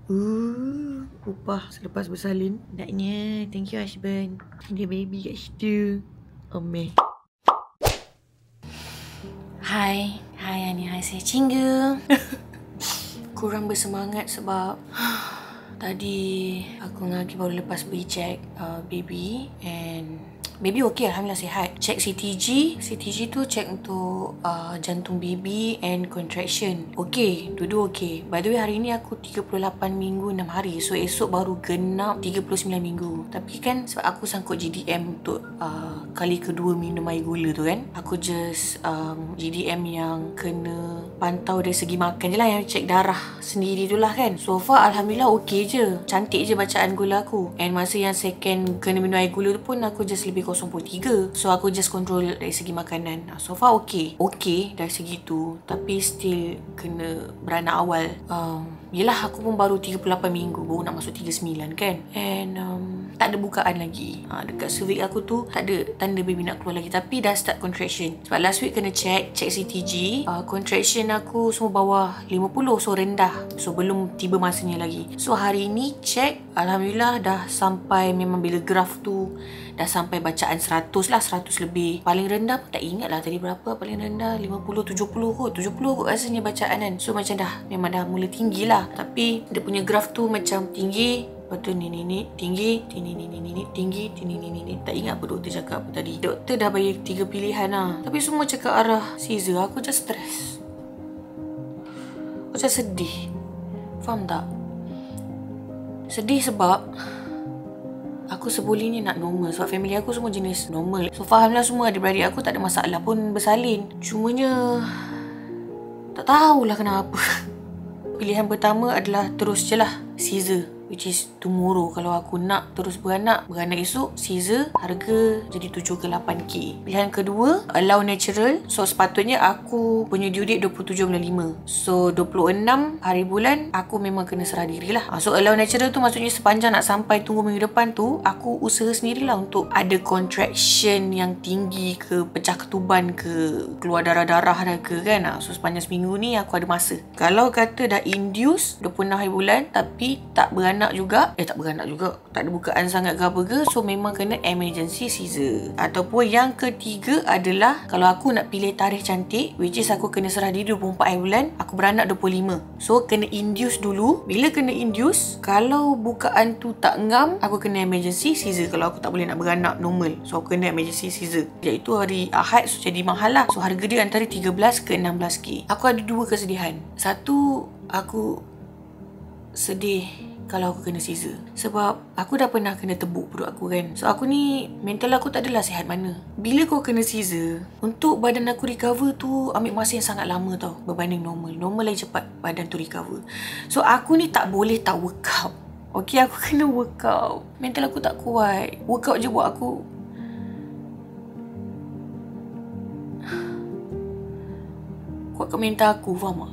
Upah selepas bersalin. Naknya, thank you husband. Ada baby kat situ. Oh meh. Hai Ani, hai saya Cinggu. Kurang bersemangat sebab tadi aku dengan Aki baru lepas pergi check baby, and baby okey, alhamdulillah sihat. Check CTG tu check untuk jantung baby and contraction. Okey, dua-dua okey. By the way, hari ni aku 38 minggu 6 hari. So esok baru genap 39 minggu. Tapi kan sebab aku sangkut GDM untuk kali kedua minum air gula tu kan, aku just GDM yang kena pantau dari segi makan je lah, yang check darah sendiri tu lah kan. So far alhamdulillah okey je. Cantik je bacaan gula aku. And masa yang second kena minum air gula tu pun aku just lebih 0.3. So aku just control dari segi makanan. So far okey dari segi tu. Tapi still kena beranak awal. Yelah, aku pun baru 38 minggu, baru nak masuk 39 kan. And tak ada bukaan lagi. Dekat cervix aku tu tak ada tanda baby nak keluar lagi. Tapi dah start contraction. Sebab last week kena check CTG. Contraction aku semua bawah 50. So rendah. So belum tiba masanya lagi. So hari ni check, alhamdulillah dah sampai, memang bila graf tu dah sampai bacaan 100 lah, 100 lebih. Paling rendah pun tak ingat lah tadi berapa. Paling rendah 50, 70 kot. 70 kot rasanya bacaan kan. So macam memang dah mula tinggi lah. Tapi dia punya graf tu macam tinggi, lepas tu ni tinggi, tinggi, ni. Tak ingat apa doktor cakap apa tadi. Doktor dah bagi 3 pilihan lah. Tapi semua cakap arah Caesar. Aku just stress. Aku just sedih. Faham tak? Sedih sebab aku sebolehnya nak normal. Sebab family aku semua jenis normal. So fahamlah, semua adik-beradik aku tak ada masalah pun bersalin. Cumanya tak tahulah kenapa. Pilihan pertama adalah terus je lah Caesar, which is tomorrow. Kalau aku nak terus beranak esok, Caesar, harga jadi 7 ke 8k. Pilihan kedua, allow natural. So sepatutnya aku punya due date 27 bulan 5. So 26 hari bulan aku memang kena serah diri lah. So allow natural tu maksudnya sepanjang nak sampai tunggu minggu depan tu, aku usaha sendirilah untuk ada contraction yang tinggi ke, pecah ketuban ke, keluar darah-darah ke kan. So sepanjang seminggu ni aku ada masa. Kalau kata dah induce 26 hari bulan tapi tak beranak juga, tak ada bukaan sangat ke apa ke, so memang kena emergency Caesar. Ataupun yang ketiga adalah kalau aku nak pilih tarikh cantik, which is aku kena serah diri 24 hari bulan, aku beranak 25. So kena induce dulu. Bila kena induce, kalau bukaan tu tak ngam, aku kena emergency Caesar. Kalau aku tak boleh nak beranak normal, so aku kena emergency Caesar. Iaitu hari Ahad, so jadi mahal lah. So harga dia antara 13 ke 16k. Aku ada dua kesedihan. Satu, aku sedih kalau aku kena Caesar. Sebab aku dah pernah kena tebuk perut aku kan. So aku ni, mental aku tak adalah sihat mana. Bila kau kena Caesar, untuk badan aku recover tu ambil masa yang sangat lama tau, berbanding normal. Normal lagi cepat badan tu recover. So aku ni tak boleh tak workout. Okay, aku kena workout. Mental aku tak kuat. Workout je buat aku kuatkan mental aku, faham tak?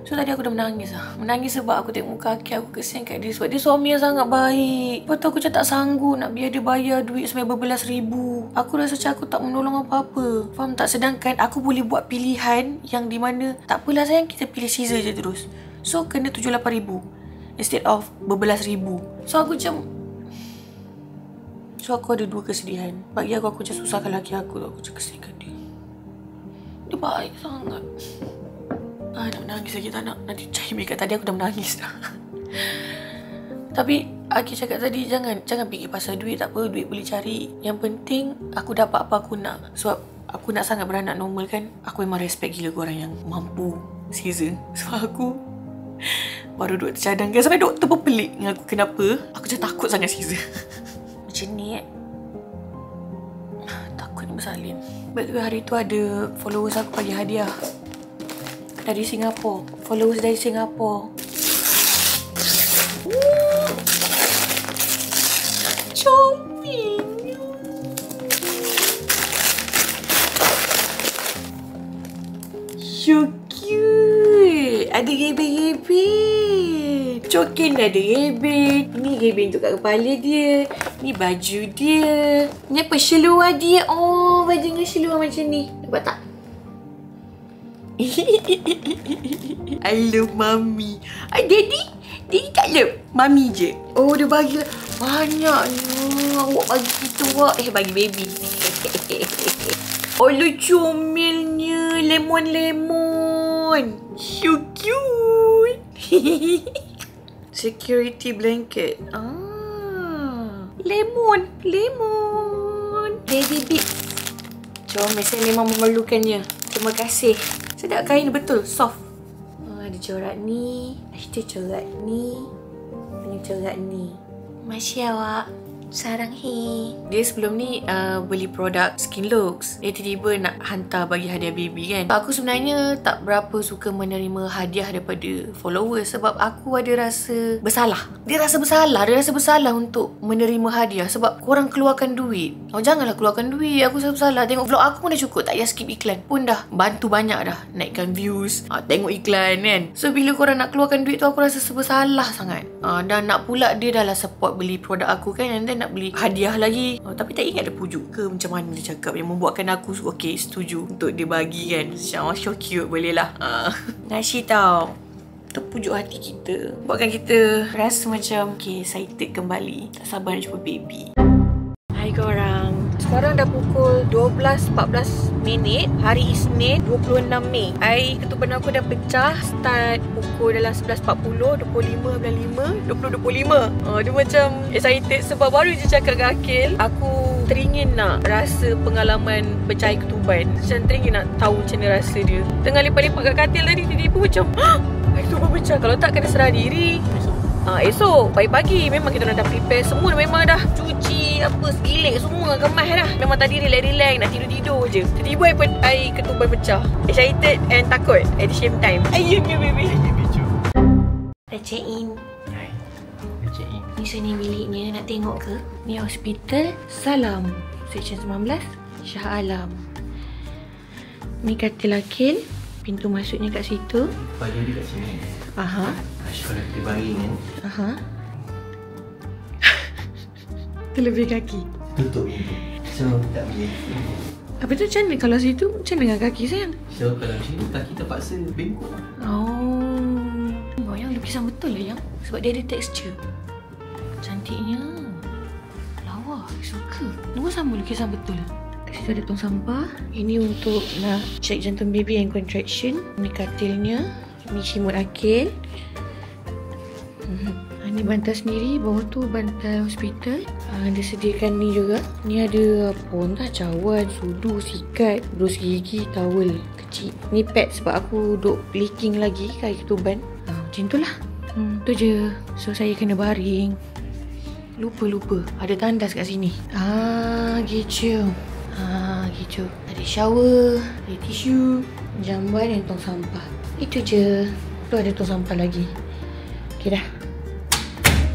So tadi aku dah menangis lah. Menangis sebab aku tengok muka Aki, aku kesian kat dia. Sebab dia suami yang sangat baik. Lepas tu aku macam tak sanggup nak biar dia bayar duit sampai berbelas ribu. Aku rasa macam aku tak menolong apa-apa. Faham tak? Sedangkan aku boleh buat pilihan yang di mana tak apalah sayang, kita pilih Caesar je terus. So kena 78 ribu instead of berbelas ribu. So aku macam, so aku ada dua kesedihan. Bagi aku macam susahkan laki aku. Aku macam kesiankan dia. Dia baik sangat. Nak menangis lagi, tak nak. Nanti cahaya makeup tadi aku dah menangis dah. Tapi Aki cakap tadi, jangan fikir pasal duit. Tak apa, duit boleh cari. Yang penting aku dapat apa aku nak. Sebab aku nak sangat beranak normal kan. Aku memang respect gila korang yang mampu Caesar. Sebab aku baru doktor cadangkan, sampai doktor pun pelik dengan aku. Kenapa aku macam takut sangat Caesar. Macam ni takut nak bersalin. Betul, hari tu ada followers aku bagi hadiah dari Singapura. Followers dari Singapura. Comel. So cute. Ada rebel-rebel. Cokin ada rebel. Ini rebel untuk kat kepala dia. Ni baju dia. Ni apa? Seluar dia. Oh, baju dengan seluar macam ni. Nampak tak? I love mommy. Daddy Daddy tak lep. Mami je. Oh, dia bagi banyaknya. Awak bagi kita, awak. Bagi baby. Oh, lucu comelnya. Lemon. So cute. Security blanket. Lemon. Baby bits. Comel, saya memang memerlukannya. Terima kasih. Sedap kain betul, soft. Ada corak ni. Ada corak ni. Ada corak ni. Masya awak. Sarang he. Dia sebelum ni beli produk Skin Looks. Dia tiba-tiba nak hantar bagi hadiah baby kan. Aku sebenarnya tak berapa suka menerima hadiah daripada followers sebab aku ada rasa bersalah. Dia rasa bersalah untuk menerima hadiah sebab korang keluarkan duit. Janganlah keluarkan duit. Aku rasa bersalah. Tengok vlog aku pun dah cukup. Tak payah skip iklan pun dah bantu banyak dah. Naikkan views. Tengok iklan kan. So bila korang nak keluarkan duit tu aku rasa bersalah sangat. Dan nak pula dia dah lah support beli produk aku kan. And then nak beli hadiah lagi. Tapi tak ingat dia pujuk ke macam mana dia cakap yang membuatkan aku okay, setuju untuk dia bagi kan. So cute, boleh lah. Nasi tau. Terpujuk hati kita. Buatkan kita rasa macam okay, excited kembali. Tak sabar nak jumpa baby. Hai korang. Sekarang dah pukul 12.14 minit. Hari Isnin 26 Mei. Air ketuban aku dah pecah. Start pukul dalam 11.40, 25.5, 20.25. Dia macam excited sebab baru je cakap dengan Akil. Aku teringin nak rasa pengalaman pecah air ketuban. Macam teringin nak tahu macam mana rasa dia. Tengah lepak-lepak kat katil tadi, tiba-tiba macam air ketuban pecah. Kalau tak kena serah diri. Esok pagi-pagi memang kita dah prepare semua. Memang dah cuci apa segilik semua kemas dah. Memang tadi relax-relax nak tidur-tidur je. Tiba-tiba air ketuban pecah. Excited and takut at the same time. Ayunya baby. Dah check in. Ni sini biliknya, nak tengok ke? Ni hospital Salam Section 19 Shah Alam. Ni katil Akil. Pintu masuknya kat situ. Baju dia kat sini. Aha. Kalau kita baring kan. Aha. Terlebih kaki. Tutup pintu. So tak boleh. Apa tu macam mana kalau situ? Macam mana dengan kaki sayang? So kalau macam ni kaki terpaksa bengkok. Oh, yang lukisan betul lah yang. Sebab dia ada tekstur. Cantiknya. Lawa, suka. Nombor sama lukisan betul. Kat situ ada tong sampah. Ini untuk nak check jantung baby and contraction. Ini katilnya. Ini cimut Akil. Ini bantal sendiri. Bawah tu bantal hospital. Dia sediakan ni juga. Ni ada apa entah, cawan, sudu, sikat, berus gigi, towel kecil. Ni pad sebab aku duk leaking lagi kat air ketuban. Macam tu lah. Tu je. So saya kena baring. Lupa. Ada tandas kat sini. Gitu. Gitu. Ada shower, ada tisu, jamban dan tong sampah. Itu je. Tu ada tong sampah lagi. Okay dah.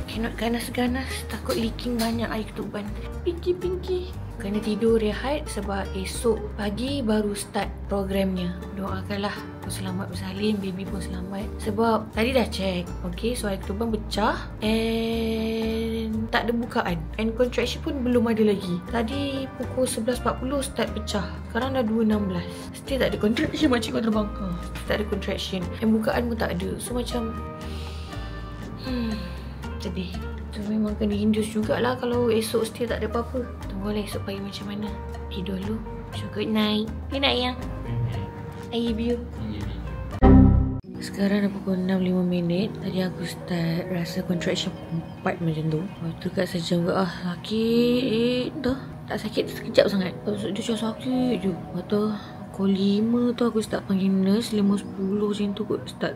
Cannot ganas-ganas. Takut leaking banyak air ketuban. Pinky. Kena tidur rehat sebab esok pagi baru start programnya. Doakanlah aku selamat bersalin, baby pun selamat. Sebab tadi dah check. Okay, so air ketuban pecah and tak ada bukaan. And contraction pun belum ada lagi. Tadi pukul 11.40 start pecah. Sekarang dah 2.16. Still tak ada contraction. Makcik kau terbang. Tak ada contraction. And bukaan pun tak ada. So macam sedih. So memang kena induce jugalah kalau esok still tak ada apa-apa. Tunggulah esok pagi macam mana. Tidur dulu. So good night. Good night yang. I love you. Sekarang dah pukul 6.05 minit. Tadi aku start rasa contraction 4 macam tu. Lepas tu kat sejam ke sakit dah. Tak sakit sekejap sangat. Dia macam sakit je. Lepas tu pukul 5 tu aku start panggil nurse. 5.10 macam tu kot start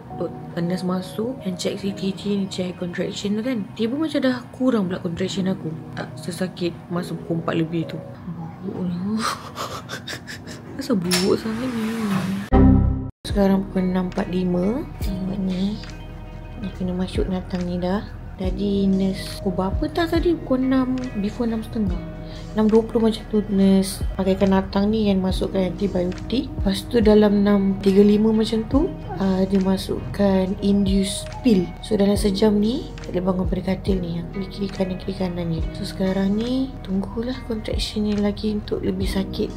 nurse masuk and check CTG ni, check contraction tu kan. Tiba macam dah kurang pula contraction aku. Tak sesakit masa pukul 4 lebih tu. Buruk lah. Asal buruk sangat ni. Sekarang pukul 6.45. Tengok ni. Dah kena masuk natang ni dah. Tadi nurse berapa tak tadi? Pukul 6, before 6.30. 6.20 macam tu nurse pakaikan natang ni yang masukkan antibiotik. Lepas tu dalam 6.35 macam tu dia masukkan induce pill. So dalam sejam ni dia bangun pada katil ni, yang kiri kanan ni. So sekarang ni tunggulah contraction ni lagi untuk lebih sakit.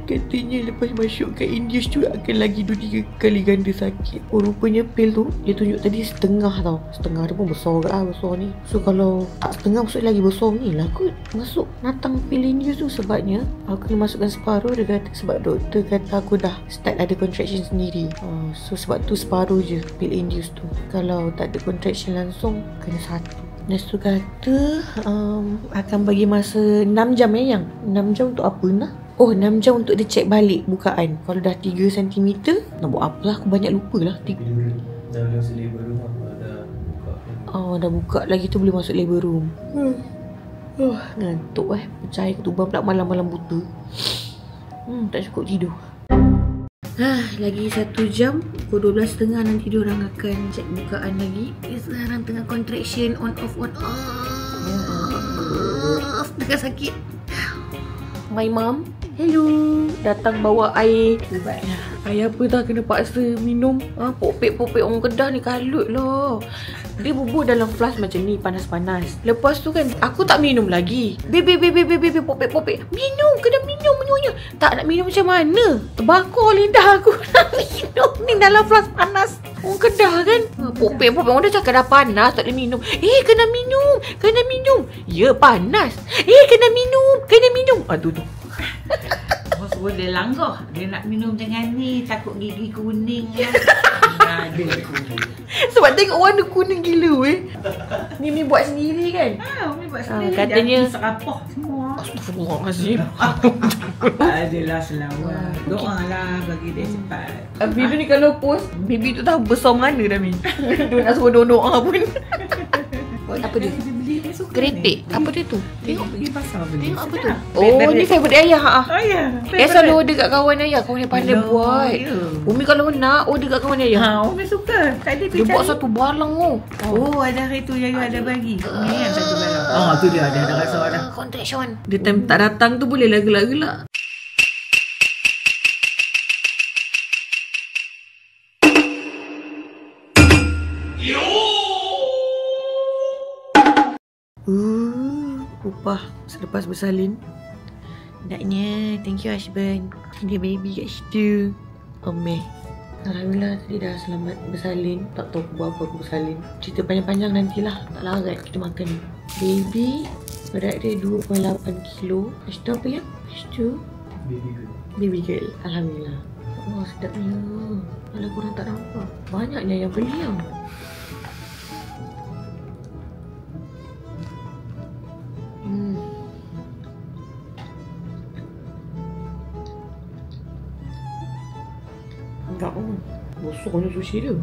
Katanya lepas masuk kat induce tu akan lagi 2-3 kali ganda sakit. Oh rupanya pil tu dia tunjuk tadi setengah tau. Setengah dia pun besar ke besar ni. So kalau tak setengah maksud lagi besar ni lah kot. Masuk natang pil induce tu sebabnya aku kena masukkan separuh. Dia kata sebab doktor kata aku dah start ada contraction sendiri. So sebab tu separuh je pil induce tu. Kalau tak ada contraction langsung kena satu. Nurse tu kata akan bagi masa 6 jam yang 6 jam untuk apa nak? Oh 6 jam untuk dia check balik bukaan. Kalau dah 3 cm nak buat apa lah, aku banyak lupa lah. Dah masuk labor room apa? Dah buka. Dah buka lagi tu boleh masuk labor room. Ngantuk percaya ketuban pula malam-malam buta. Tak cukup tidur. Lagi 1 jam, pukul 12.30 nanti diorang akan cek bukaan lagi. Sekarang tengah contraction on off. Tengah sakit. My mom, hello, datang bawa air ubat. Air apa dah kena paksa minum. Popek-popek orang Kedah ni kalut lah. Dia bubur dalam flask macam ni, panas-panas. Lepas tu kan, aku tak minum lagi. Baby, popek-popek. Minum, kena minum menyunya. Tak nak minum macam mana? Terbakar lidah aku nak minum ni dalam flask panas. Orang Kedah kan. Popek-popek, orang dah cakap dah panas, tak boleh minum. Kena minum. Ya, panas. Kena minum. Tu. Bos dia langgar. Dia nak minum jangan ni, takut gigi kuning lah. Sebab tengok warna kuning gila Mimi buat sendiri kan? Umi buat sendiri. Katanya serapah semua. Astagfirullahaladzim. Adalah selawat. Doa lah bagi dia cepat. Bibi ni kalau post, Bibi tu tahu besar mana dah Mi. Dia nak suruh doa pun. Apa dia? Keripik. Apa dia tu? Tengok pergi pasar beli. Tengok apa tu? Oh, ni favourite ayah. Ya. Selalu order kat kawan ayah. Kawan yang pandai buat. Umi kalau nak order kat kawan ayah. Umi suka. Tadi dia buat satu balang ada hari tu Yayu ada bagi. Umi yang satu balang. Tu dia ada rasa dah. Contraction. Dia time tak datang tu boleh lah gelak-gelak. Upah selepas bersalin. Naknya, thank you husband. Dia baby kat situ. Alhamdulillah tadi dah selamat bersalin. Tak tahu buat apa aku bersalin. Cerita panjang-panjang nantilah. Tak larat kita makan. Baby berat dia 2.8 kilo. Lepas tu apa ya? Lepas tu baby girl. Alhamdulillah. Sedapnya. Kalau korang tak nampak, banyaknya yang beli tau. Tak pun bosoknya sushi dia.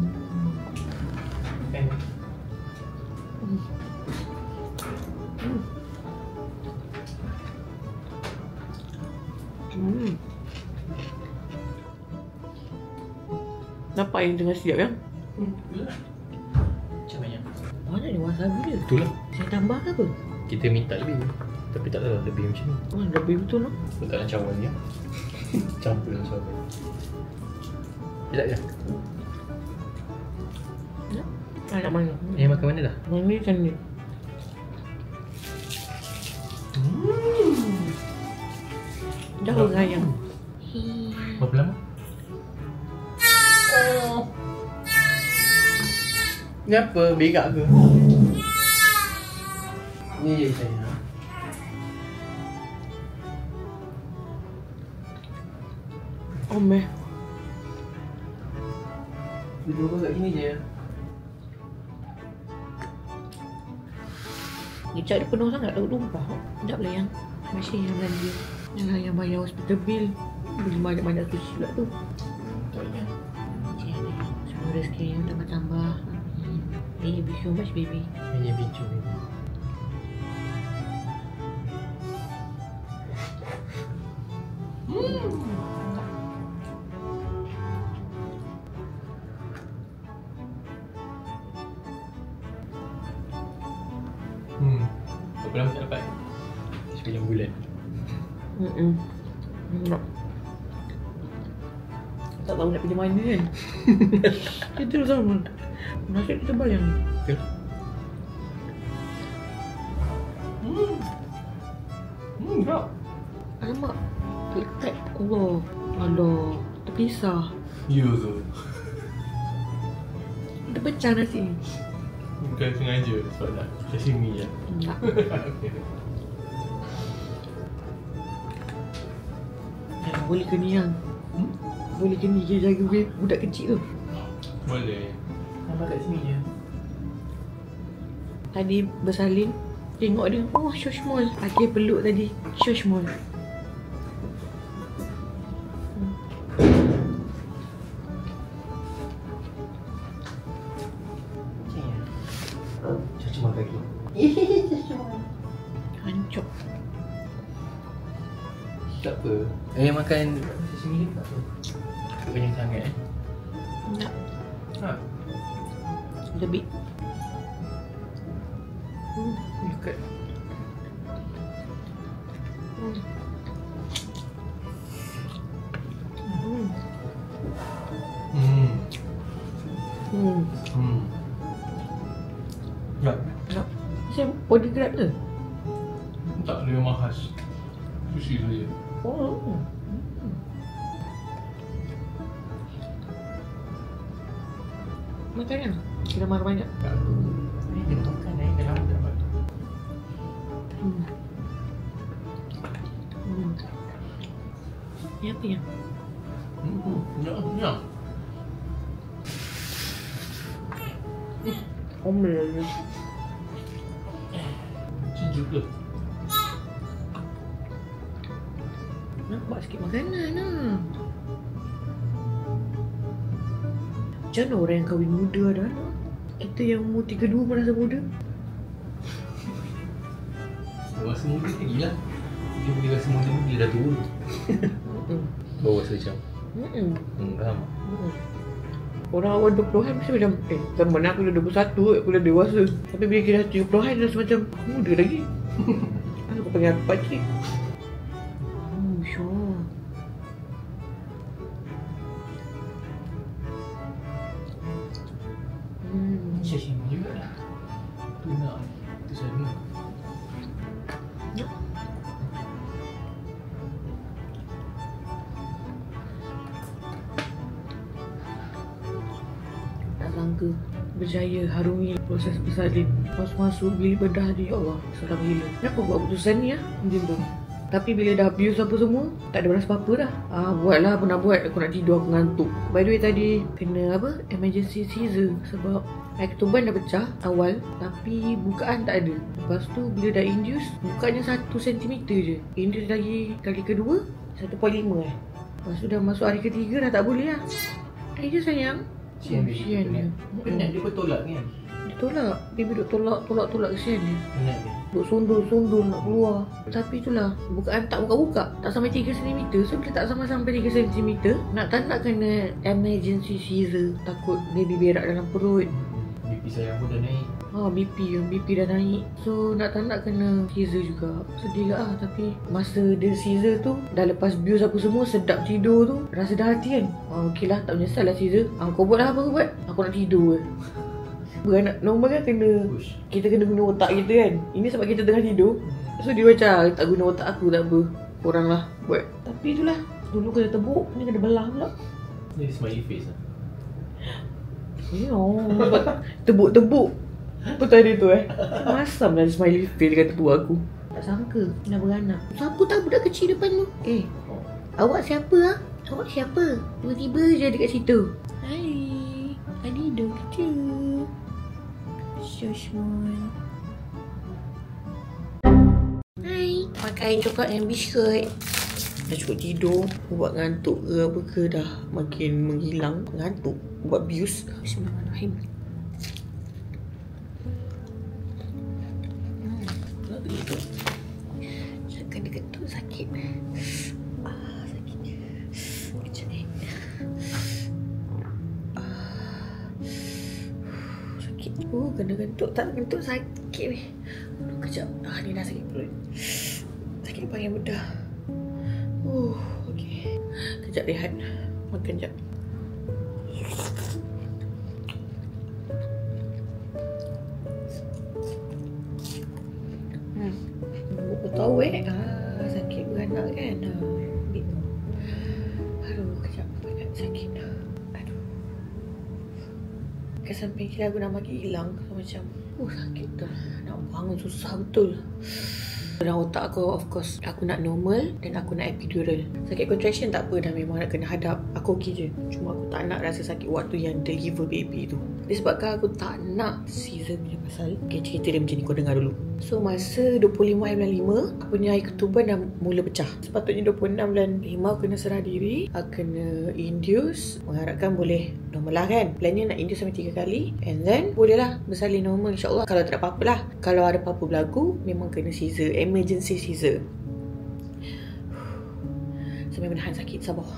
Nampak yang tengah siap yang? Macam banyak. Banyak ni wasabi dia. Betul lah. Saya tambah ke apa? Kita minta lebih. Tapi tak tahu lebih macam ni. Lebih betul lah. Letak dalam cawan dia. Campur dalam cawan. Sekejap je. Nak mana? Makan mana dah? Mana ni macam ni. Dah orang ayam. Berapa lama? Ni apa? Berak ke? Ni je saya. Meh. Duduk kat sini je. Kecap dia penuh sangat tak tumpah. Sekejap lah yang masih yang belanja. Yang yang bayar hospital bill. Beli banyak-banyak sushi pula tu. Semua rezeki yang tambah-tambah. Thank you so much baby. Ya bicu baby. Berapa lama tak dapat? 9 bulan. Tak. Tak tahu nak pergi mana kan. Kita sama. Nasi kita tebal yang ni. Betul. Bro. Alamak. Lekat. Allah. Aduh. Terpisah. Ya tu. Terpecah nasi. Bukan sengaja sebab nak sashimi je. Tak. Boleh ke ni yang? Boleh ke ni dia jaga budak kecil tu? Boleh. Nampak kat sini je. Tadi bersalin, tengok dia, oh Shoshmol. Akhir peluk tadi, Shoshmol. Caca makan lagi. Hancur. Tak apa. Makan sashimi ni tak apa. Tak banyak sangat Tak. Ha. Lebih. Dekat. Ya. Tak. Saya body grab ke? Tak, dia memang khas. Sushi saja. Oh. Makan kan? Kita marah banyak. Tak tu. Ni dia makan dah lama tak dapat. Ni apa ya? Ya. Omel je. Macam juga. Nampak sikit makanan lah. Macam mana orang yang kahwin muda ada anak? Kita yang umur 32 merasa muda? Rasa muda lagi lah. Dia boleh rasa muda ni bila dah tua. Baru rasa macam faham. Orang awal 20-an mesti macam zaman mana aku dah 21, aku dah dewasa. Tapi bila kira 70-an rasa macam muda lagi. Aku panggil aku pakcik. Syah. Sashimi juga lah. Tuna ni. Itu sana. Tak sangka berjaya harungi proses bersalin. Masuk-masuk beli bedah dia, ya Allah, seram gila. Kenapa buat keputusan ni ya? Macam tu. Tapi bila dah abuse apa semua, tak ada rasa apa-apa dah. Buatlah apa nak buat, aku nak tidur, aku ngantuk. By the way tadi kena apa? Emergency Caesar sebab air ketuban dah pecah awal tapi bukaan tak ada. Lepas tu bila dah induce, bukanya 1 cm je. Induce lagi kali kedua 1.5 Lepas tu dah masuk hari ketiga dah tak boleh lah. Je sayang. Kesian dia. Penat dia bertolak kan? Dia tolak. Baby duk tolak kesian dia. Penat dia. Duk sundul nak keluar. Tapi itulah, bukaan tak buka-buka. Tak sampai 3 cm. So bila tak sampai 3 cm, nak tak nak kena emergency Caesar. Takut baby berak dalam perut. BP sayang pun dah naik. BP dah naik. So nak tak nak kena Caesar juga. Sedih lah tapi masa dia Caesar tu, dah lepas bius apa semua, sedap tidur tu, rasa dah hati kan. Okey lah, tak menyesal lah Caesar. Kau buat lah apa kau buat. Aku nak tidur. Beranak normal kan kita kena guna otak kita kan. Ini sebab kita tengah tidur. So dia macam tak guna otak aku, tak apa, korang lah buat. Tapi itulah, dulu kena tebuk, ni kena belah pula. Ni smiley face lah. Sebab tebuk-tebuk apa tadi tu masam lah smiley face dekat tepuk aku. Tak sangka nak beranak. Siapa tahu budak kecil depan tu? Awak siapa lah? Awak siapa? Tiba-tiba je ada kat situ. Hai, Adido kecil. Shoshmol. Hai, makan coklat dan biskut. Dah cukup tidur, buat ngantuk ke apa ke, dah makin menghilang ngantuk, buat bius. Bismillahirrahmanirrahim. Begitu. Saya kena ketuk sakit. Sakit. Kejap ni. Sakit. Kena ketuk, tak ketuk sakit ni. Kejap. Ni dah sakit perut. Sakit panggil bedah. Okey. Kejap rehat. Makan jap. Aku tahu sakit beranak kan. perasan painkiller aku nak bagi hilang. Macam sakit tu. Nak bangun susah betul. Dalam otak aku, of course, aku nak normal dan aku nak epidural. Sakit contraction tak apa dah, memang nak kena hadap. Aku okey je. Cuma aku tak nak rasa sakit waktu yang deliver baby tu. Disebabkan aku tak nak Caesar punya pasal. Okay, cerita dia macam ni, kau dengar dulu. So masa 25 hari bulan 5, aku punya air ketuban dah mula pecah. Sepatutnya 26 bulan 5 aku kena serah diri. Aku kena induce. Mengharapkan boleh normal lah kan. Plannya nak induce sampai 3 kali. And then boleh lah bersalin normal, insyaAllah. Kalau tak ada apa-apa lah. Kalau ada apa-apa berlaku, memang kena Caesar, emergency Caesar. Sampai menahan sakit, sabar.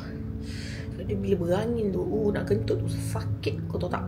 So, dia bila berangin tu, nak kentut tu sakit, kau tahu tak?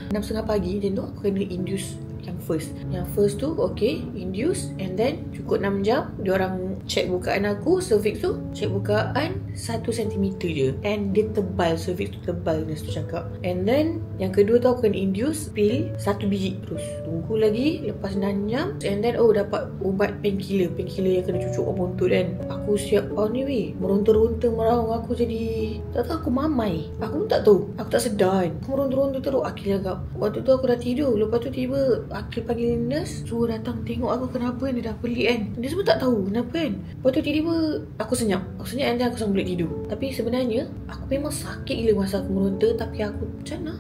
6.30 pagi macam tu aku kena induce yang first tu okay, induce, and then cukup 6 jam diorang check bukaan aku, cervix tu check bukaan 1 cm je, and dia tebal, cervix tu tebal, nurse tu cakap. And then yang kedua tu aku kena induce pil 1 biji terus, tunggu lagi lepas 6 jam, and then dapat ubat painkiller yang kena cucuk orang buntut kan. Aku siap ni weh, meronta-ronta meraung, aku jadi tak tahu, aku mamai, aku pun tak tahu, aku tak sedar kan, aku meronta-ronta terus. Akil agak waktu tu aku dah tidur, lepas tu tiba Akil panggil nurse, suruh datang tengok aku kenapa. Dia dah pelik kan, dia semua tak tahu kenapa kan. Lepas tu tiba-tiba aku senyap and then aku sambung boleh tidur. Tapi sebenarnya aku memang sakit gila masa aku meronta. Tapi aku macam mana,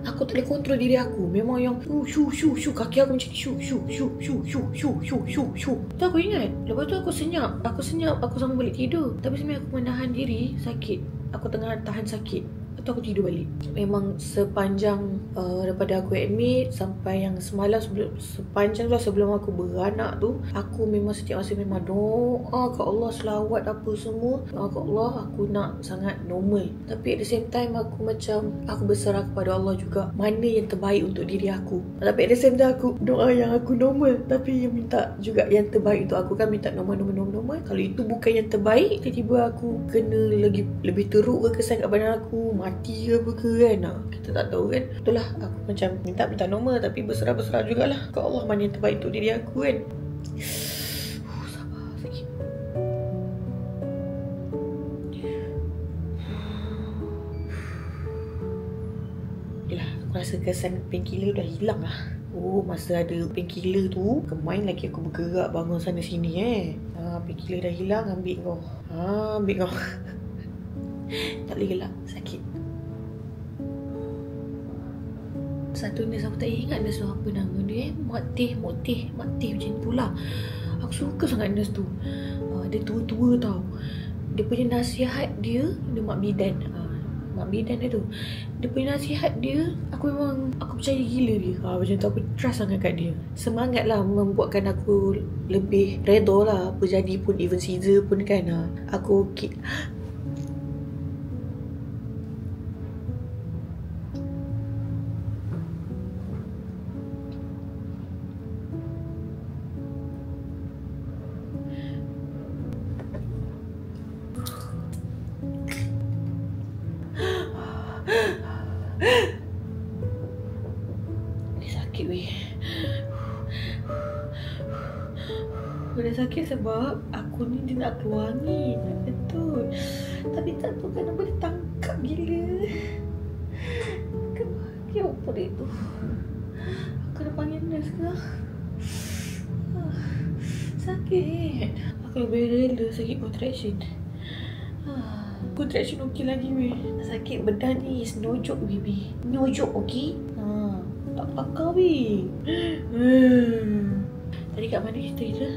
aku tak boleh kontrol diri aku. Memang yang shu kaki aku macam shu. Tu aku ingat. Lepas tu aku senyap, aku sambung balik tidur. Tapi sebenarnya aku menahan diri sakit. Aku tengah tahan sakit, tu aku tidur balik. Memang sepanjang daripada aku admit sampai yang semalam, sepanjang tu sebelum aku beranak tu, aku memang setiap masa memang doa ke Allah, selawat apa semua, doa ke Allah aku nak sangat normal. Tapi at the same time aku macam aku berserah kepada Allah juga, mana yang terbaik untuk diri aku. Tapi at the same time aku doa yang aku normal, tapi yang minta juga yang terbaik untuk aku kan, minta normal. Kalau itu bukan yang terbaik, tiba-tiba aku kena lebih teruk ke kesan kat badan aku, mati ke apa ke kan, kita tak tahu kan. Itulah aku macam minta normal, tapi berserah jugalah ke Allah mana yang terbaik untuk diri aku kan. Sabar, sakit. Yalah, aku rasa kesan painkiller dah hilang lah. Masa ada painkiller tu, kemain lagi aku bergerak bangun sana sini painkiller dah hilang, ambil kau. Tak boleh gelak, sakit. Satu nurse aku tak ingat nurse tu apa nama dia, Motih macam tu lah. Aku suka sangat nurse tu. Dia tua-tua tau. Dia punya nasihat dia mak bidan dia tu. Dia punya nasihat dia, aku percaya gila dia. Macam tu aku trust sangat kat dia. Semangat lah membuatkan aku lebih redha lah. Apa jadi pun, even Caesar pun kan, aku okay. Dia sakit weh. Dia sakit sebab aku ni dia nak keluar angin, betul. Tapi tak tahu kenapa dia tangkap gila. Kenapa apa dia tu? Aku dah panggil nurse ke? Sakit. Aku lebih rela sakit contraction. Contraction okey lagi weh. Sakit bedah ni is no joke baby. No joke, okey? Tak pakar weh. Tadi kat mana kita cerita?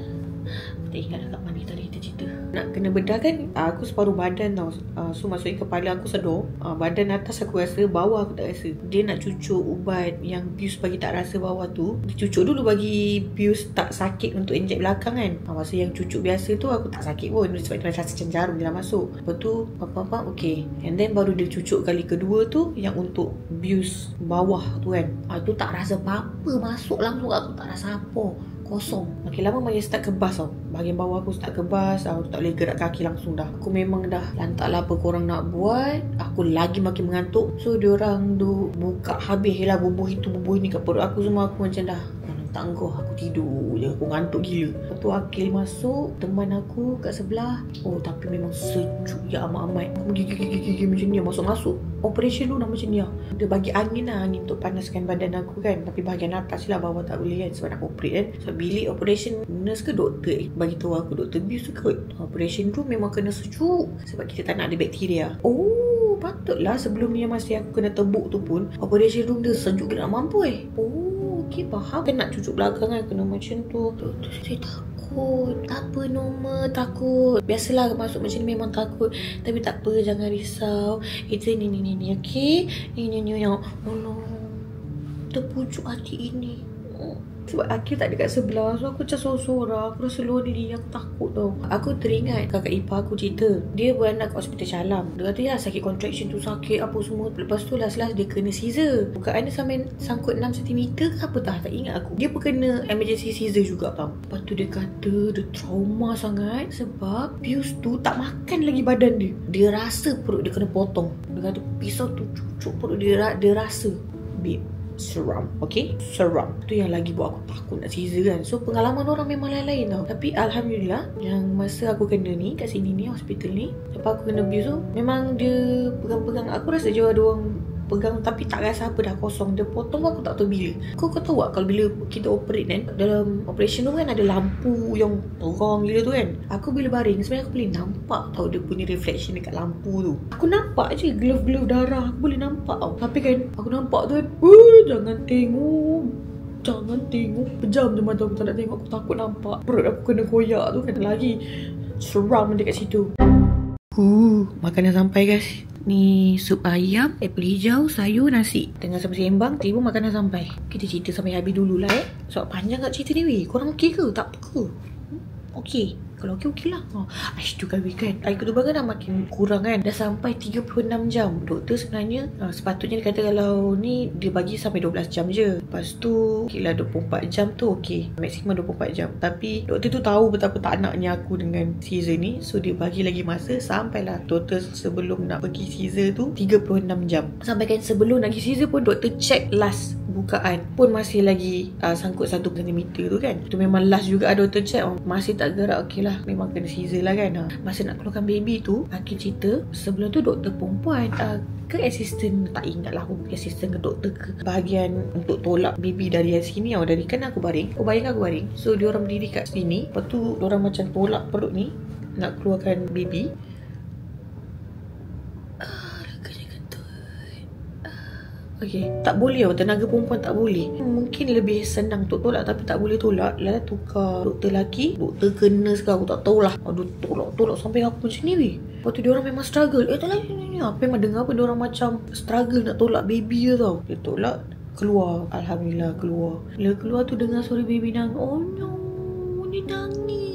Aku tak ingat dah kat mana tadi kita cerita. Nak kena bedah kan, aku separuh badan tau. So maksudnya kepala aku sedar, badan atas aku rasa, bawah aku tak rasa. Dia nak cucuk ubat yang bius bagi tak rasa bawah tu. Dia cucuk dulu bagi bius tak sakit untuk injek belakang kan. Masa yang cucuk biasa tu aku tak sakit pun, sebab dia rasa macam jarum dia dah masuk. Lepas tu apa-apa okey. And then baru dia cucuk kali kedua tu, yang untuk bius bawah tu kan. Tu tak rasa apa-apa, masuk langsung, aku tak rasa apa, kosong. Makin lama makin start kebas tau. Bahagian bawah aku start kebas. Aku tak boleh gerak kaki langsung dah. Aku memang dah lantak lah apa korang nak buat. Aku lagi makin mengantuk. So diorang tu buka habis lah bubuh itu bubuh ni kat perut aku semua. Aku macam dah tangguh. Aku tidur je, aku ngantuk gila. Lepas tu Akil masuk, teman aku kat sebelah. Oh tapi memang sejuk ya amat-amat. Aku gigi macam ni, masuk-masuk operation room macam ni lah. Dia bagi angin lah, angin untuk panaskan badan aku kan. Tapi bahagian atas lah, bawah tak boleh kan, sebab nak operate kan. So bilik operation, nurse ke doktor bagi tahu aku, Dr. Bius kot, operation room memang kena sejuk sebab kita tak nak ada bakteria. Oh patutlah sebelum ni masa aku kena tebuk tu pun operation room dia sejuk gila nak mampu Oh okey, faham. Kan nak cucuk belakang kan, kena macam tu. Doktor saya takut. Tak apa, normal takut. Biasalah masuk macam ni memang takut. Tapi tak apa, jangan risau. Kita ni okey. Ni yang Allah, terpujuk hati ini. Sebab Akil tak ada kat sebelah, so aku macam sorang-sorang. Aku rasa luar diri, aku takut tau. Aku teringat kakak ipar aku cerita, dia beranak kat hospital Calam. Dia kata ya sakit contraction tu, sakit apa semua. Lepas tu last-last dia kena Caesar. Bukaan dia sampai sangkut 6cm ke apa tak ingat aku. Dia pun kena emergency Caesar juga tau. Lepas tu dia kata dia trauma sangat sebab Pius tu tak makan lagi badan dia. Dia rasa perut dia kena potong. Dia kata pisau tu cucuk perut dia rasa. Babe, seram, okay? Seram. Tu yang lagi buat aku takut nak Caesar kan. So pengalaman orang memang lain-lain tau. Tapi Alhamdulillah, yang masa aku kena ni kat sini ni, hospital ni, lepas aku kena abuse tu, memang dia pegang-pegang. Aku rasa je ada orang pegang tapi tak rasa apa, dah kosong. Dia potong aku tak tahu bila. Kau tahu tak kalau bila kita operate kan, dalam operation tu kan ada lampu yang terang gila tu kan. Aku bila baring sebenarnya aku boleh nampak tau dia punya reflection dekat lampu tu. Aku nampak je glove-glove darah, aku boleh nampak tau. Tapi kan aku nampak tu kan, jangan tengok, pejam je mata aku, tak nak tengok. Aku takut nampak perut aku kena koyak tu kan. Lagi seram dekat situ. Makanan sampai guys. Ni sup ayam, apple hijau, sayur, nasi. Tengah sama sembang, tiba makanan sampai. Kita cerita sampai habis dululah Sebab panjang kat cerita ni weh. Korang okey ke? Tak apa ke? Okey. Kalau okey lah. Asyik tu kan weekend. Hari kedua kan dah makin kurang kan. Dah sampai 36 jam. Doktor sebenarnya sepatutnya dia kata kalau ni dia bagi sampai 12 jam je. Lepas tu okey lah 24 jam tu okey. Maksimum 24 jam. Tapi doktor tu tahu betapa tak naknya aku dengan Caesar ni. So dia bagi lagi masa sampailah total sebelum nak pergi Caesar tu 36 jam. Sampai kan sebelum nak pergi Caesar pun doktor check last bukaan pun masih lagi sangkut 1 cm tu kan. Tu memang last juga doktor check. Masih tak gerak, okey lah, memang kena Caesar lah kan. Masa nak keluarkan baby tu, Akil cerita sebelum tu doktor perempuan ke assistant, tak ingat lah aku assistant ke doktor ke bahagian untuk tolak baby dari sini tau. Dari kan aku baring, so diorang berdiri kat sini. Lepas tu diorang macam tolak perut ni nak keluarkan baby. Okay, tak boleh tau, tenaga perempuan tak boleh. Mungkin lebih senang untuk tolak tapi tak boleh tolak. Lalu tukar doktor lelaki, doktor ke nurse ke aku tak tahulah. Aduh, tolak sampai aku macam ni weh. Lepas tu diorang memang struggle. Tak lah ni. Apa memang dengar apa diorang macam struggle nak tolak baby je tau. Dia tolak, keluar. Alhamdulillah keluar. Bila keluar tu dengar suara baby nangis. Oh no, dia nangis.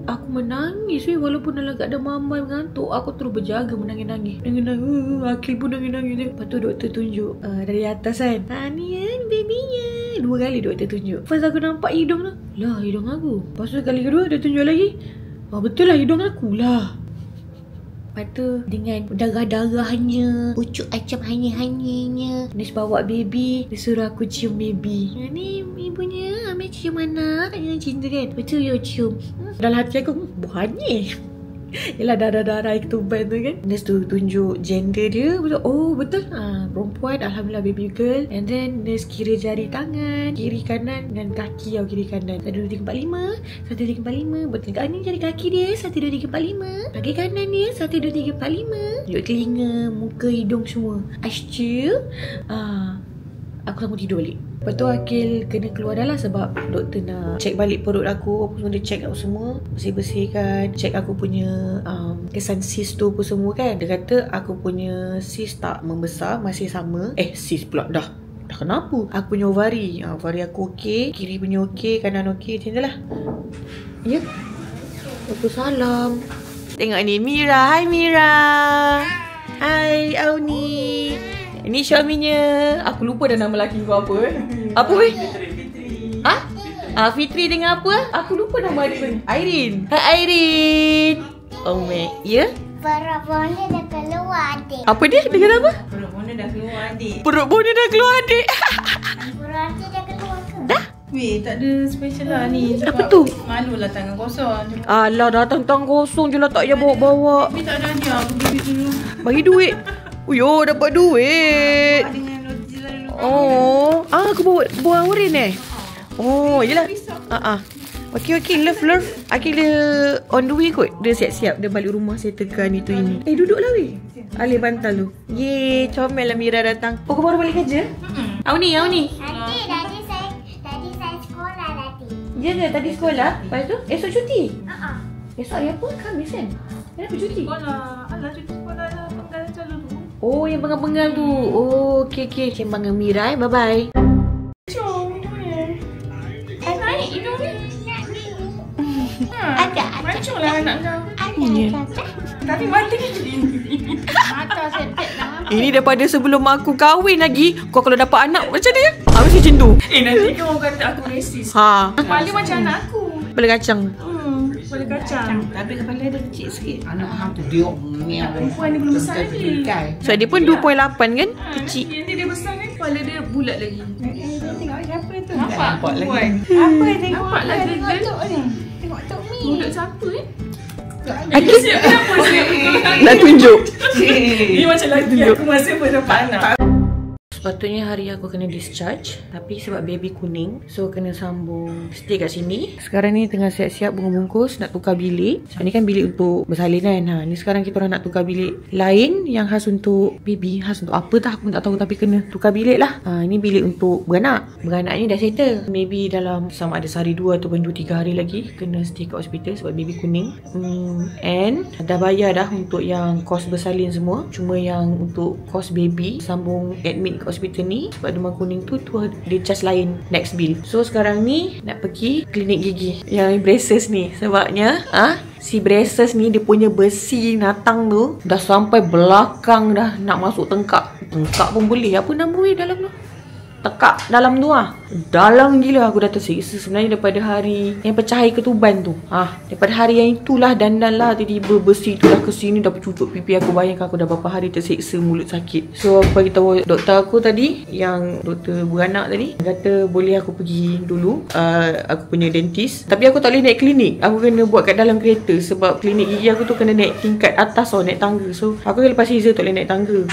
Aku menangis walaupun dalam keadaan mama mengantuk. Aku terus berjaga menangis-nangis. Akil pun nangis-nangis. Lepas tu doktor tunjuk dari atas kan. Ni kan babynya. 2 kali doktor tunjuk. First aku nampak hidung tu. Lah hidung aku. Lepas tu kali kedua dia tunjuk lagi. Betul lah hidung aku lah. Lepas tu dengan darah-darahnya, pucuk macam hanya-hanyanya, dia bawa baby. Dia suruh aku cium baby. Ni ibunya ambil cium mana? Yang cinta kan. Betul you cium. Dalam hati aku banyak. Yelah darah-darah ketuban tu kan. Nurse tu tunjuk gender dia. Oh betul perempuan. Alhamdulillah baby girl. And then nurse kira jari tangan, kiri kanan dan kaki kiri kanan. 1, 2, 3, 4, 5. 1, 2, 3, 4, 5. Betul ni jari kaki dia. 1, 2, 3, 4, 5. Kaki kanan dia. 1, 2, 3, 4, 5. Tunjuk telinga, muka, hidung semua. Asyik. Aku sanggup tidur balik. Lepas tu Akil kena keluar dah lah sebab doktor nak check balik perut aku. Apa semua dia check aku semua, bersih-bersihkan. Check aku punya kesan sis tu apa semua kan. Dia kata aku punya sis tak membesar, masih sama. Sis pula dah kenapa? Aku punya ovari, ovari aku okey, kiri punya okey, kanan okey, macam tu lah. Ya. Waalaikumsalam. Tengok ni Mira. Hai Mira. Hai Auni. Ini suaminya. Aku lupa dah nama lelaki kau apa Apa weh? Fitri. Fitri dengan apa? Aku lupa nama dia. Airin. Hai Airin. Oh my. Ya? Perut bonda dah keluar adik. Apa dia? Dengan apa? Perut bonda dah keluar adik. Perut bonda dah keluar adik. Perut adik dah keluar Weh, tak ada special lah ni. Apa tu? Malulah tangan kosong. Alah, datang tang kosong je lah, tak payah bawa-bawa. Tapi tak ada hadiah. Aku beli dulu. Bagi duit. Uyo, dapat duit. Dengan roti lalu. Oh, aku bawa buah oren Oh, yelah. Okey, love. Akhirnya on the way kot. Dia siap-siap, dia balik rumah settlekan itu ini. Duduklah weh. Alih bantal tu. Yeay, comel lah Mira datang. Oh, kau baru balik kerja? Awni. Tadi saya sekolah tadi. Ya ke tadi sekolah? Lepas tu esok cuti? Esok hari apa? Khamis kan? Kenapa cuti? Sekolah. Alah, cuti sekolah lah. Penggalan calon tu. Oh, yang bengal-bengal tu. Oh, okey. Sembang dengan Mira bye-bye. Naik hidung ni. Ada. Mancung lah anak kau. Tapi mata dia jadi. Mata sepet lah. Ini daripada sebelum aku kahwin lagi. Kau kalau dapat anak macam ni habis macam tu. Nanti kau kata aku resis. Kepala macam anak aku. Kepala kacang. Kepala kacang. Tapi kepala dia kecil sikit. Anak hang tu dia Perempuan ni belum besar lagi. So dia pun 2.8 kan? Kecil. Nanti dia besar kan. Kepala dia bulat lagi. Tengok siapa tu? Nampak lagi. Apa tengok? Nampak lah Tengok tok ni. Tengok tok ni. budak siapa Akhirnya Kenapa siap? nak tunjuk. Ni macam lagi aku masih pun dapat anak. Sepatutnya hari aku kena discharge, tapi sebab baby kuning, so kena sambung stay kat sini. Sekarang ni tengah siap-siap bungkus nak tukar bilik. So ni kan bilik untuk bersalin kan. Ni sekarang kita orang nak tukar bilik lain yang khas untuk baby. Khas untuk apa tak aku tak tahu, tapi kena tukar bilik lah. Ini bilik untuk beranak. Beranak ni dah settle. Maybe dalam sama ada sehari 2 ataupun 2-3 hari lagi kena stay kat hospital sebab baby kuning. And dah bayar dah untuk yang kos bersalin semua. Cuma yang untuk kos baby sambung admit kat hospital ni sebab demam kuning tu dia charge lain next bill. So sekarang ni nak pergi klinik gigi yang braces ni sebabnya si braces ni dia punya besi natang tu dah sampai belakang dah nak masuk tengkak pun boleh. Apa nama dalam tu? Tekak dalam tu dalam gila aku dah tersiksa sebenarnya daripada hari yang pecahi ketuban tu. Daripada hari yang itulah dandan lah tiba-tiba besi tu dah ke sini dah bercucuk pipi aku. Bayangkan aku dah berapa hari tersiksa, mulut sakit. So aku bagi tahu doktor aku tadi, yang doktor beranak tadi, kata boleh aku pergi dulu aku punya dentist. Tapi aku tak boleh naik klinik. Aku kena buat kat dalam kereta sebab klinik gigi aku tu kena naik tingkat atas naik tangga. So aku lepas Caesar tak boleh naik tangga.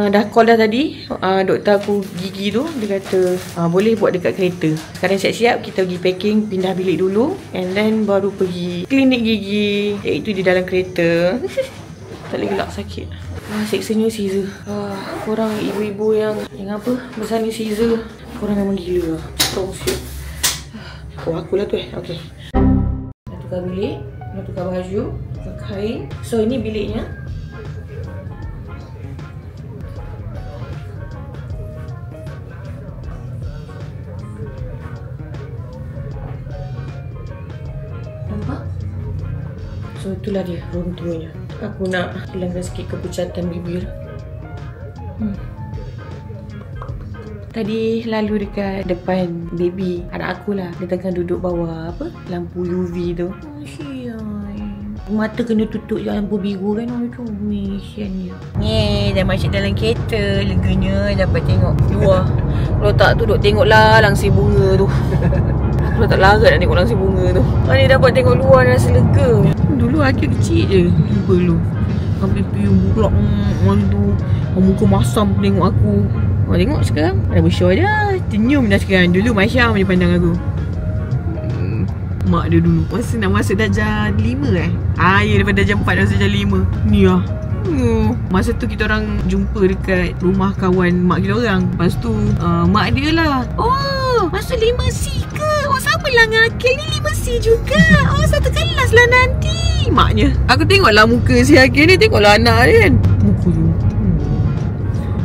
Dah call dah tadi doktor aku gigi tu, dia kata boleh buat dekat kereta. Sekarang siap-siap kita pergi packing, pindah bilik dulu, and then baru pergi klinik gigi, iaitu di dalam kereta. Tak boleh gelak sakit. Seksanya Caesar. Korang ibu-ibu yang apa bersalin Caesar, korang memang gila lah. Akulah tu okay. Nak tukar bilik, nak tukar baju, tukar kain. So ini biliknya. So itulah dia room tournya. Aku nak hilangkan sikit kepucatan bibir. Tadi lalu dekat depan baby anak aku lah. Dia tengah duduk bawah lampu UV tu. Mata kena tutup je lampu biru kan. Kesian dia. Dah masuk dalam kereta. Leganya dapat tengok luar. Kalau tak tu duk tengoklah langsir bunga tu. Aku tak larat nak tengok langsir bunga tu. Ni dapat tengok luar dan rasa lega. Dulu akhir kecil je jumpa lu. Sampai piu burak tu. Muka masam tengok aku. Tengok sekarang dah bersyur dah. Senyum dah sekarang. Dulu Masyam dia pandang aku. Mak dia dulu masa nak masuk darjah 5 ya daripada darjah 4 masuk darjah 5. Ni lah. Masa tu kita orang jumpa dekat rumah kawan mak kita orang. Lepas tu mak dia lah, masuk 5C ke? Sama lah dengan Akil ni 5C juga. Satu kelas lah nanti. Maknya aku tengoklah muka si Akil ni, tengoklah anak dia kan. Muka tu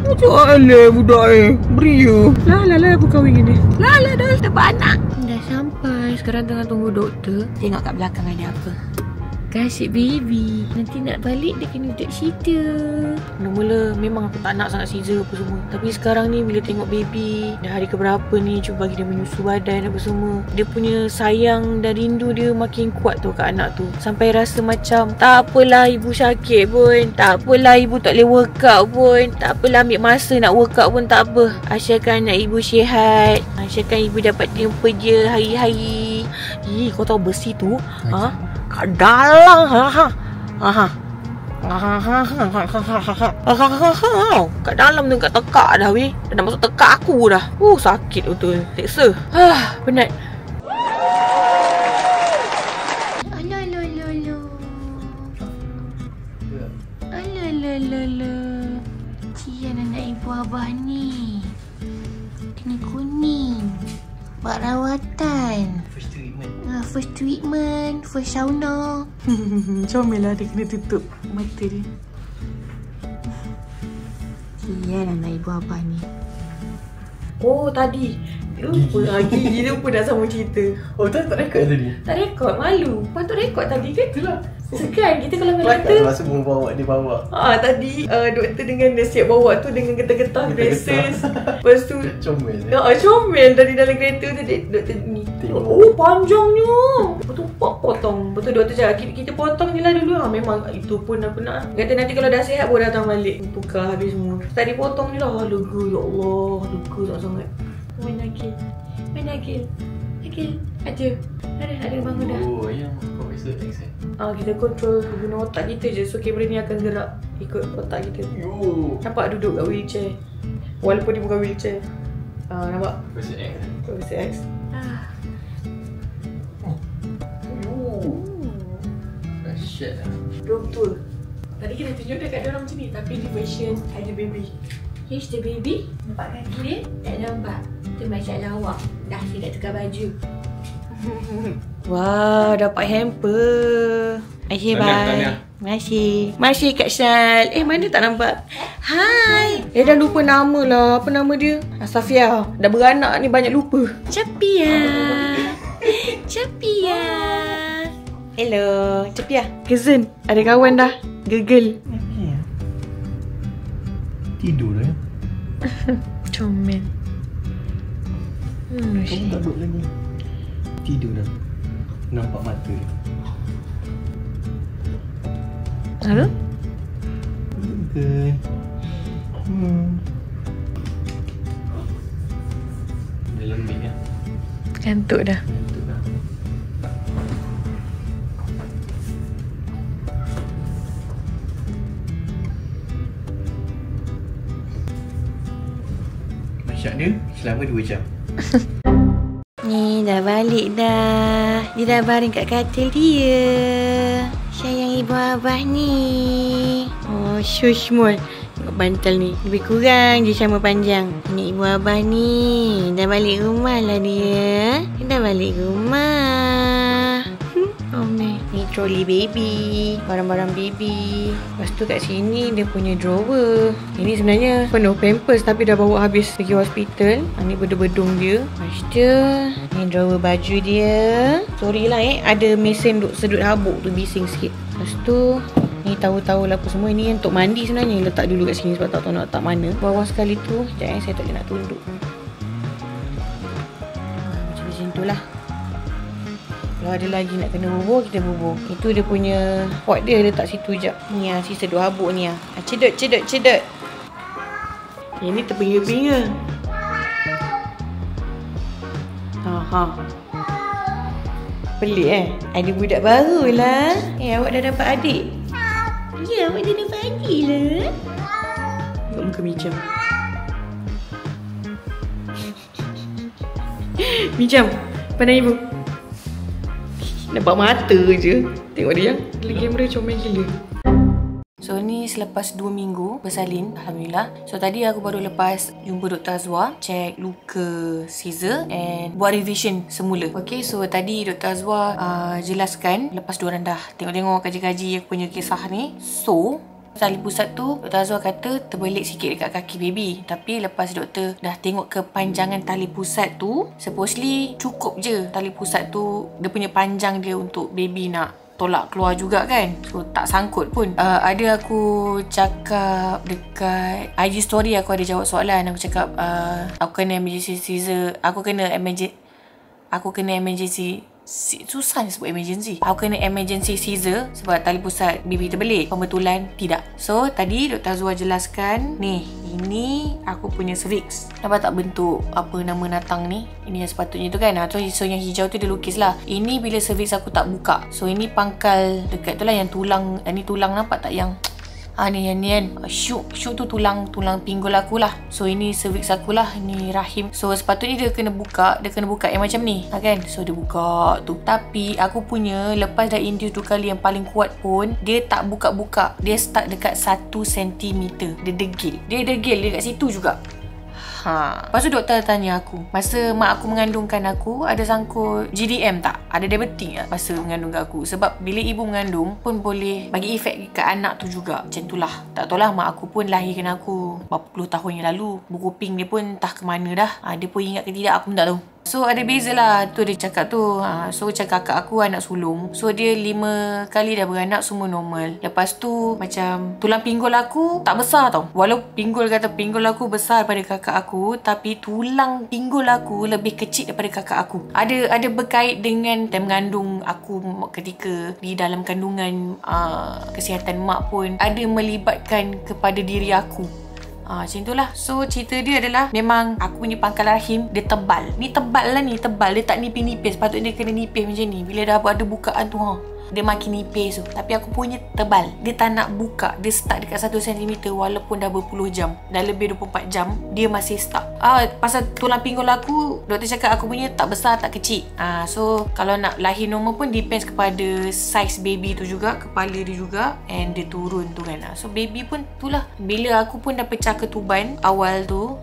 macam alah budak beria. Lah aku kahwin dengan dia. Lah dah dapat anak. Dah sampai. Sekarang tengah tunggu doktor. Tengok kat belakang ada apa. Kasih baby. Nanti nak balik dia kena duduk situ. Mula-mula memang aku tak nak sangat Caesar apa semua. Tapi sekarang ni bila tengok baby dah hari keberapa ni, cuba bagi dia menyusu badan apa semua, dia punya sayang dan rindu dia makin kuat tu kat anak tu. Sampai rasa macam tak apalah ibu sakit pun, tak apalah ibu tak boleh workout pun, tak apalah ambil masa nak workout pun tak apa. Asyalkan anak ibu sihat, asyalkan ibu dapat jumpa dia hari-hari. Kau tahu besi tu kat dalam kat dalam tu kat tekak dah weh. Dah nak masuk tekak aku dah. Sakit betul. Seksa. Penat. Cian anak ibu abah ni. Kena kuning. Buat rawatan. First treatment. First sauna. Comel lah dia kena tutup mata dia. Cian anak ibu abah ni. Tadi lupa lagi. Lupa nak sama cerita. Tak rekod tadi? Tak rekod, malu. Patut rekod tadi kan? Itulah. Segan kita kalau dengan Kelakar doktor. masa bawa dia bawa. Tadi doktor dengan nasihat bawa tu dengan getah-getah braces. Lepas tu Comel. comel tadi dalam kereta tu doktor ni. Tengok. Panjangnya. Lepas tu potong. Lepas tu doktor cakap kita potong je lah dulu. Memang itu pun aku nak. Kata nanti kalau dah sihat pun datang balik. Tukar habis semua. Tadi potong je lah. Lega ya Allah. Lega sangat. Main Akil. Akil. Ada bangun dah. Yang Profesor X Kita kontrol guna otak kita je. So kamera ni akan gerak ikut otak kita. Nampak duduk kat wheelchair. Walaupun dia bukan wheelchair. Nampak? Profesor X. Dahsyat lah. Room tour. Tadi kita tunjuk dekat dia orang macam ni. Tapi di version ada baby. Here's the baby. Nampak kaki dia? Tak nampak. Itu macam lawak. Dah saya dah tukar baju. Wah, dapat hamper. Masih bye. Masih Kak Syal. Mana tak nampak? Hai. Dah lupa nama lah. Apa nama dia? Safia. Dah beranak ni banyak lupa. Capia. Hello, Capia. Cousin. Ada kawan dah. Gegel. Tidur dah. Comel. Kamu tak duduk lagi. Tidur dah. Nampak mata dia. Halo? Okay. Dia lembik ya. Kantuk dah. Masyak dia selama 2 jam. Ni dah balik dah. Dia dah baring kat katil dia. Sayang ibu abah ni. Shush mul. Tengok bantal ni. Lebih kurang je sama panjang. Ni ibu abah ni. Dah balik rumah lah dia. Dah balik rumah. Ni trolley baby. Barang-barang baby. Lepas tu kat sini dia punya drawer. Ini sebenarnya penuh pampers tapi dah bawa habis pergi hospital. Ni bedung-bedung dia. Lepas tu ni drawer baju dia. Sorry lah ada mesin sedut habuk tu bising sikit. Lepas tu ni tahu-tahu lah apa semua. Ini untuk mandi sebenarnya. Letak dulu kat sini sebab tak tahu nak letak mana. Bawah sekali tu. Sekejap saya tak boleh nak tunduk. Macam tu lah. Kalau ada lagi nak kena bubur, kita bubur. Itu dia punya pot dia letak situ je. Ni si sedut habuk ni Cedut. Ini terpinga-pinga. Pelik ada budak baru lah. Awak dah dapat adik? Ya, awak dah dapat adik lah. Tengok muka Mijam. Mijam, pandang ibu. Nampak mata je. Tengok dia dalam kamera comel gila. So ni selepas 2 minggu bersalin, Alhamdulillah. So tadi aku baru lepas jumpa Dr. Azwar, check luka Caesar and buat revision semula. Okay, so tadi Dr. Azwar jelaskan lepas diorang dah tengok-tengok kaji-kaji aku punya kisah ni. So tali pusat tu Dr. Azwar kata terbelit sikit dekat kaki baby. Tapi lepas doktor dah tengok kepanjangan tali pusat tu, supposedly cukup je tali pusat tu. Dia punya panjang dia untuk baby nak tolak keluar juga kan. So tak sangkut pun. Ada aku cakap dekat IG story, aku ada jawab soalan. Aku cakap aku kena emergency Caesar. Aku kena emergency susah sebut emergency. Aku kena emergency Caesar sebab tali pusat baby terbelit. Pembetulan tidak. So tadi Dr. Azwar jelaskan, ni ini aku punya cervix. Nampak tak bentuk apa nama natang ni? Ini yang sepatutnya tu kan. So yang hijau tu dia lukis lah. Ini bila cervix aku tak buka. So ini pangkal dekat tu lah yang tulang. Ni tulang, nampak tak yang ni kan. Syuk tu tulang pinggul aku lah. So ini cervix aku lah. Ini rahim. So sepatutnya dia kena buka yang macam ni kan. So dia buka tu. Tapi aku punya lepas dah induce 2 kali yang paling kuat pun, dia tak buka-buka. Dia start dekat 1 cm. Dia degil dekat situ juga. Lepas tu doktor tanya aku, masa mak aku mengandungkan aku, ada sangkut GDM tak? Ada diabetik tak masa mengandungkan aku? Sebab bila ibu mengandung pun boleh bagi efek kat anak tu juga. Macam tu lah. Tak tahu lah, mak aku pun lahirkan aku berapa puluh tahun yang lalu. Buku pink dia pun entah ke mana dah. Dia pun ingat ke tidak, aku pun tak tahu. So ada beza lah. Tu dia cakap tu. So macam kakak aku anak sulung. So dia 5 kali dah beranak, semua normal. Lepas tu macam tulang pinggul aku tak besar tau. Walau pinggul aku besar daripada kakak aku, tapi tulang pinggul aku lebih kecil daripada kakak aku. Ada berkait dengan time mengandung aku ketika di dalam kandungan. Kesihatan mak pun ada melibatkan kepada diri aku. Macam itulah. So cerita dia adalah memang aku punya pangkal rahim dia tebal. Ni tebal lah, tebal. Dia tak nipis-nipis. Patutnya dia kena nipis macam ni. Bila dah ada bukaan tu dia makin nipis tu. Tapi aku punya tebal. Dia tak nak buka. Dia start dekat 1 cm walaupun dah berpuluh jam. Dah lebih 24 jam dia masih stuck. Pasal tulang pinggul aku, doktor cakap aku punya tak besar tak kecil. So kalau nak lahir normal pun depends kepada size baby tu juga, kepala dia juga, and dia turun tu kan. So baby pun itulah. Bila aku pun dah pecah ketuban awal tu,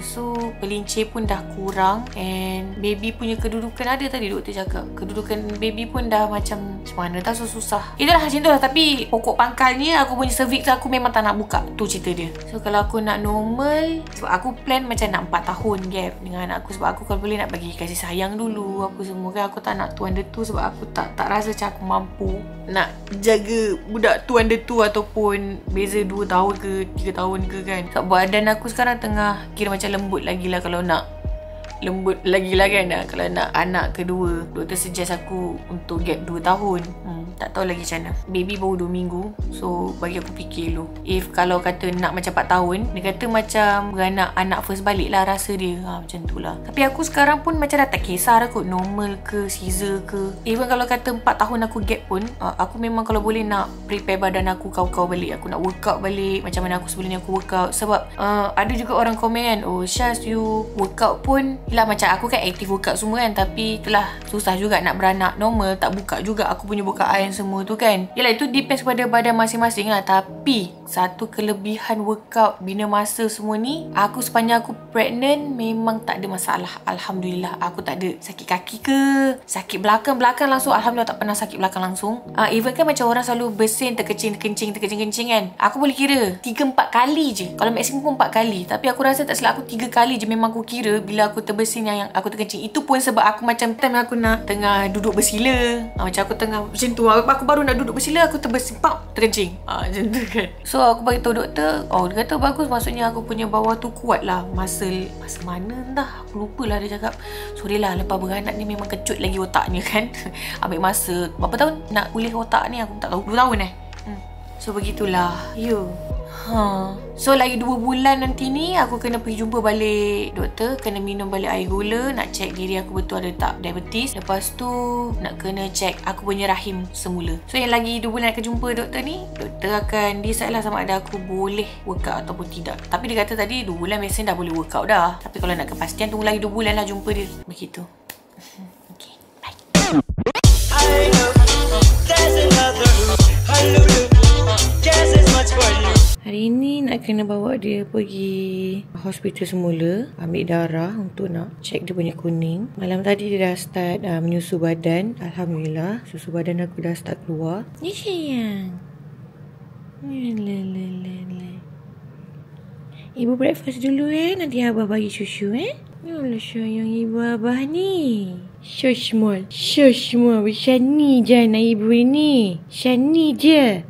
so pelincir pun dah kurang, and baby punya kedudukan ada tadi doktor cakap. Kedudukan baby pun dah macam mana tak, so susah. Itulah macam tu lah. Tapi pokok pangkalnya aku punya cervix aku memang tak nak buka. Tu cerita dia. So kalau aku nak normal, sebab aku plan macam nak 4 tahun gap dengan anak aku. Sebab aku kalau boleh nak bagi kasih sayang dulu apa semua kan. Aku tak nak tu under tu. Sebab aku tak rasa macam aku mampu nak jaga budak tu under tu, ataupun beza 2 tahun ke 3 tahun ke kan. Sebab badan aku sekarang tengah kira macam lembut lagi lah. Kalau nak lembut lagi lah kan. Kalau nak anak kedua, doktor suggest aku untuk gap 2 tahun. Tak tahu lagi macam mana. Baby baru 2 minggu. So bagi aku fikir dulu. If kalau kata nak macam 4 tahun, dia kata macam beranak anak first balik lah rasa dia. Macam tu lah. Tapi aku sekarang pun macam dah tak kisah dah kot, normal ke Caesar ke. Even kalau kata 4 tahun aku gap pun, aku memang kalau boleh nak prepare badan aku kau balik. Aku nak workout balik macam mana aku sebelum ni aku workout. Sebab ada juga orang komen kan, oh Syaz, you workout pun yelah, macam aku kan aktif workout semua kan. Tapi itulah susah juga nak beranak normal. Tak buka juga aku punya bukaan semua tu kan. Yelah, itu depends pada badan masing-masing lah. Tapi satu kelebihan workout bina masa semua ni, aku sepanjang aku pregnant memang tak ada masalah. Alhamdulillah. Aku tak ada sakit kaki ke, sakit belakang langsung. Alhamdulillah tak pernah sakit belakang langsung. Even kan macam orang selalu bersin terkencing kan. Aku boleh kira 3-4 kali je. Kalau maksimum pun 4 kali. Tapi aku rasa tak silap aku 3 kali je memang aku kira bila aku terbersin yang aku terkencing. Itu pun sebab aku macam time aku nak tengah duduk bersila. Macam aku tengah macam tu. Aku baru nak duduk bersila, aku terbersin, terkencing. Macam tu kan. So aku bagi tahu doktor, dia kata bagus, maksudnya aku punya bawah tu kuat lah. Masa mana dah aku lupa lah dia cakap. Sorry lah, lepas beranak ni memang kecut lagi otaknya kan. Ambil masa berapa tahun nak pulih otak ni, aku tak tahu. 2 tahun So begitulah. So lagi 2 bulan nanti ni aku kena pergi jumpa balik doktor. Kena minum balik air gula, nak check diri aku betul ada tak diabetes. Lepas tu nak kena check aku punya rahim semula. So yang lagi 2 bulan nak jumpa doktor ni, doktor akan decide lah sama ada aku boleh workout ataupun tidak. Tapi dia kata tadi 2 bulan biasanya dah boleh workout dah. Tapi kalau nak kepastian tunggu lagi 2 bulan lah jumpa dia. Begitu. Okay, bye. I know there's another just as much for you. Hari ni nak kena bawa dia pergi hospital semula, ambil darah untuk nak check dia punya kuning. Malam tadi dia dah start menyusu badan. Alhamdulillah, susu badan aku dah start keluar. Ya sayang. Ibu breakfast dulu nanti abah bagi susu Yalah sayang ibu abah ni. So small macam ni je anak ibu ni. Macam ni je.